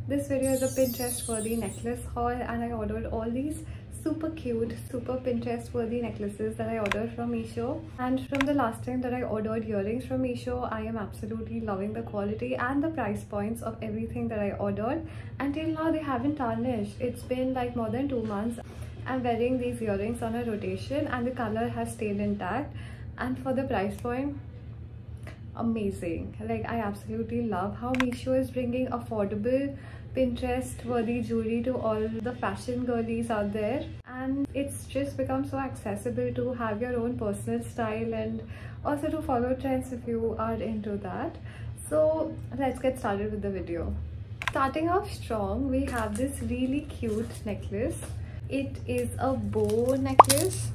This video is a Pinterest worthy necklace haul, and I ordered all these super cute, super Pinterest worthy necklaces that I ordered from Meesho. And from the last time that I ordered earrings from Meesho, I am absolutely loving the quality and the price points of everything that I ordered. Until now they haven't tarnished. It's been like more than 2 months. I'm wearing these earrings on a rotation and the color has stayed intact, and for the price point, amazing. Like, I absolutely love how Meesho is bringing affordable Pinterest worthy jewelry to all the fashion girlies out there, and it's just become so accessible to have your own personal style and also to follow trends if you are into that. So let's get started with the video. Starting off strong, we have this really cute necklace. It is a bow necklace.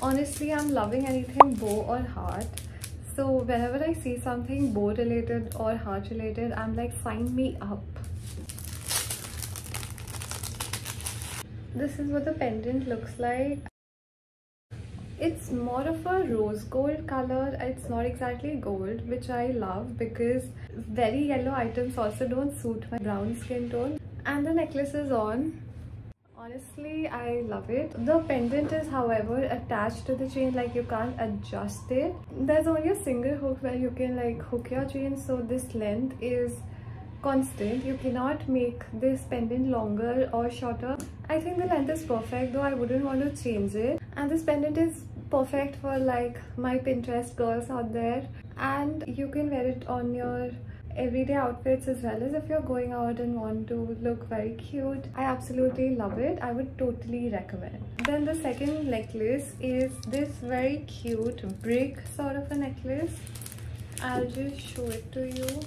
Honestly, I'm loving anything bow or heart. So whenever I see something bow related or heart related, I'm like, sign me up. This is what the pendant looks like. It's more of a rose gold color. It's not exactly gold, which I love because very yellow items also don't suit my brown skin tone. And the necklace is on. Honestly, I love it. The pendant is, however, attached to the chain, like you can't adjust it. There's only a single hook where you can like hook your chain, so this length is constant. You cannot make this pendant longer or shorter. I think the length is perfect, though I wouldn't want to change it. And this pendant is perfect for like my Pinterest girls out there, and you can wear it on your everyday outfits as well as if you're going out and want to look very cute. I absolutely love it. I would totally recommend. Then the second necklace is this very cute brick sort of a necklace. I'll just show it to you.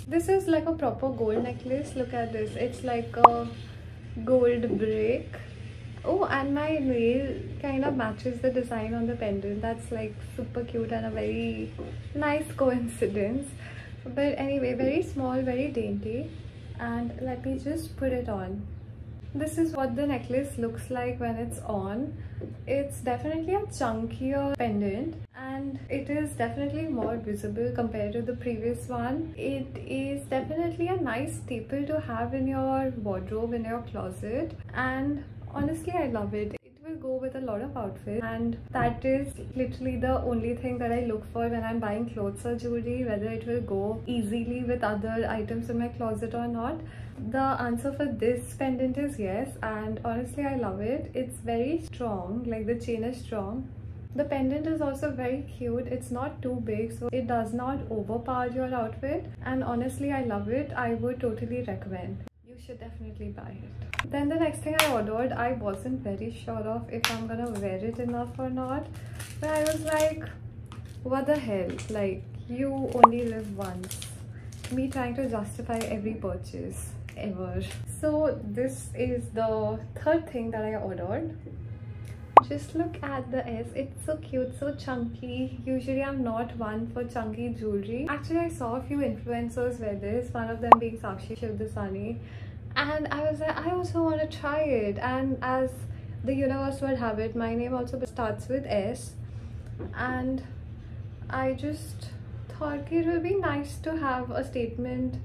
This is like a proper gold necklace. Look at this. It's like a gold brick. Oh, and my nail kind of matches the design on the pendant. That's like super cute and a very nice coincidence. But anyway, very small, very dainty. And let me just put it on. This is what the necklace looks like when it's on. It's definitely a chunkier pendant, and it is definitely more visible compared to the previous one. It is definitely a nice staple to have in your wardrobe, in your closet, and honestly, I love it. It will go with a lot of outfits, and that is literally the only thing that I look for when I'm buying clothes or jewelry, whether it will go easily with other items in my closet or not. The answer for this pendant is yes, and honestly, I love it. It's very strong, like the chain is strong. The pendant is also very cute. It's not too big, so it does not overpower your outfit, and honestly, I love it. I would totally recommend. You should definitely buy it. Then the next thing I ordered, I wasn't very sure of if I'm gonna wear it enough or not, but I was like, what the hell, like, you only live once. Me trying to justify every purchase ever. So this is the third thing that I ordered. Just look at the S. It's so cute, so chunky. Usually I'm not one for chunky jewelry. Actually, I saw a few influencers wear this, one of them being Sakshi Shivdasani, and I was like, I also want to try it. And as the universe would have it, my name also starts with S, and I just thought it would be nice to have a statement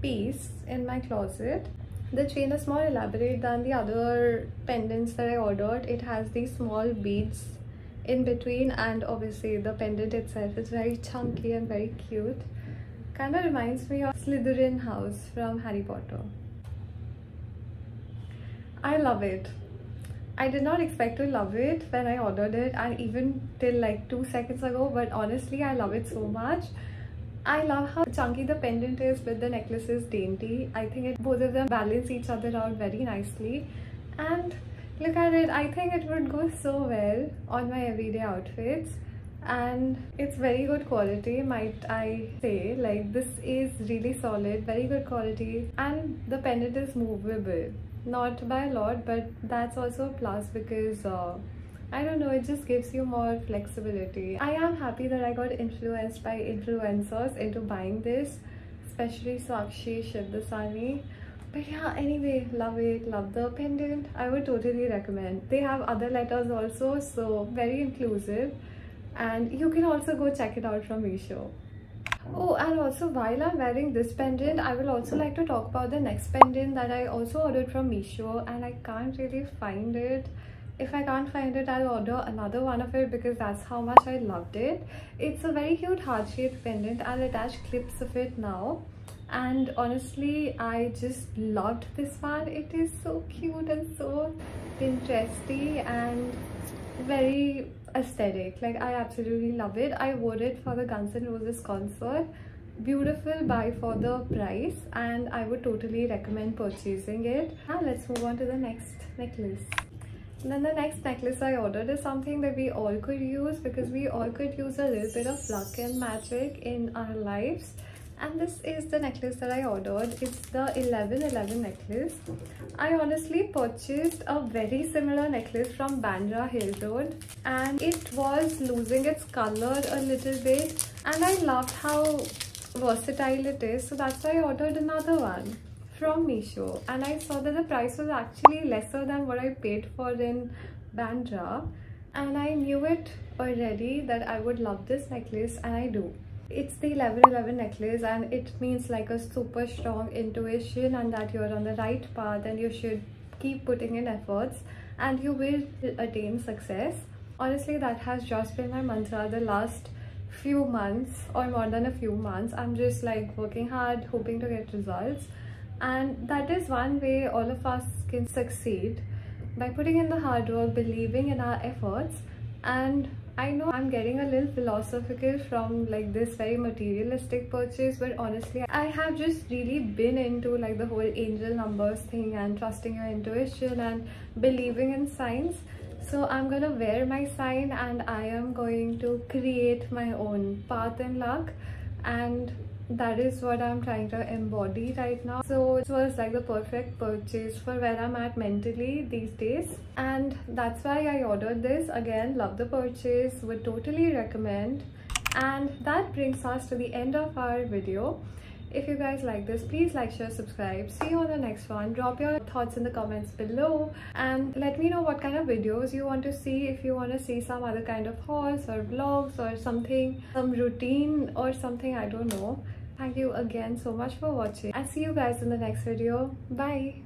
piece in my closet. The chain is more elaborate than the other pendants that I ordered. It has these small beads in between, and obviously the pendant itself is very chunky and very cute. Kind of reminds me of Slytherin house from Harry Potter. I love it. I did not expect to love it when I ordered it, and even till like 2 seconds ago, but honestly, I love it so much. I love how chunky the pendant is, but the necklace is dainty. I think both of them balance each other out very nicely. And look at it. I think it would go so well on my everyday outfits. And it's very good quality, might I say. Like, this is really solid, very good quality. And the pendant is movable. Not by a lot, but that's also a plus because I don't know, it just gives you more flexibility. I am happy that I got influenced by influencers into buying this, especially Sakshi Shivdasani. But yeah, anyway, love it, love the pendant. I would totally recommend. They have other letters also, so very inclusive. And you can also go check it out from Meesho. Oh, and also while I'm wearing this pendant, I will also like to talk about the next pendant that I also ordered from Meesho, and I can't really find it. If I can't find it, I'll order another one of it because that's how much I loved it. It's a very cute heart-shaped pendant. I'll attach clips of it now. And honestly, I just loved this one. It is so cute and so Pinteresty and very aesthetic. Like, I absolutely love it. I wore it for the Guns N' Roses concert. Beautiful buy for the price, and I would totally recommend purchasing it. Now let's move on to the next necklace. And then the next necklace I ordered is something that we all could use, because we all could use a little bit of luck and magic in our lives. And this is the necklace that I ordered. It's the 1111 necklace. I honestly purchased a very similar necklace from Bandra Hill Road, and it was losing its color a little bit, and I loved how versatile it is, so that's why I ordered another one from Meesho. And I saw that the price was actually lesser than what I paid for in Bandra, and I knew it already that I would love this necklace, and I do. It's the 1111 necklace, and it means like a super strong intuition and that you're on the right path and you should keep putting in efforts and you will attain success. Honestly, that has just been my mantra the last few months, or more than a few months. I'm just like working hard, hoping to get results, and that is one way all of us can succeed, by putting in the hard work, believing in our efforts. And I know I'm getting a little philosophical from like this very materialistic purchase, but honestly I have just really been into like the whole angel numbers thing and trusting your intuition and believing in signs. So I'm gonna wear my sign and I am going to create my own path in luck, and that is what I'm trying to embody right now. So it was like the perfect purchase for where I'm at mentally these days, and that's why I ordered this. Again, love the purchase, would totally recommend. And that brings us to the end of our video. If you guys like this, please like, share, subscribe. See you on the next one. Drop your thoughts in the comments below and let me know what kind of videos you want to see. If you want to see some other kind of hauls or vlogs or something, some routine or something, I don't know. Thank you again so much for watching. I'll see you guys in the next video. Bye.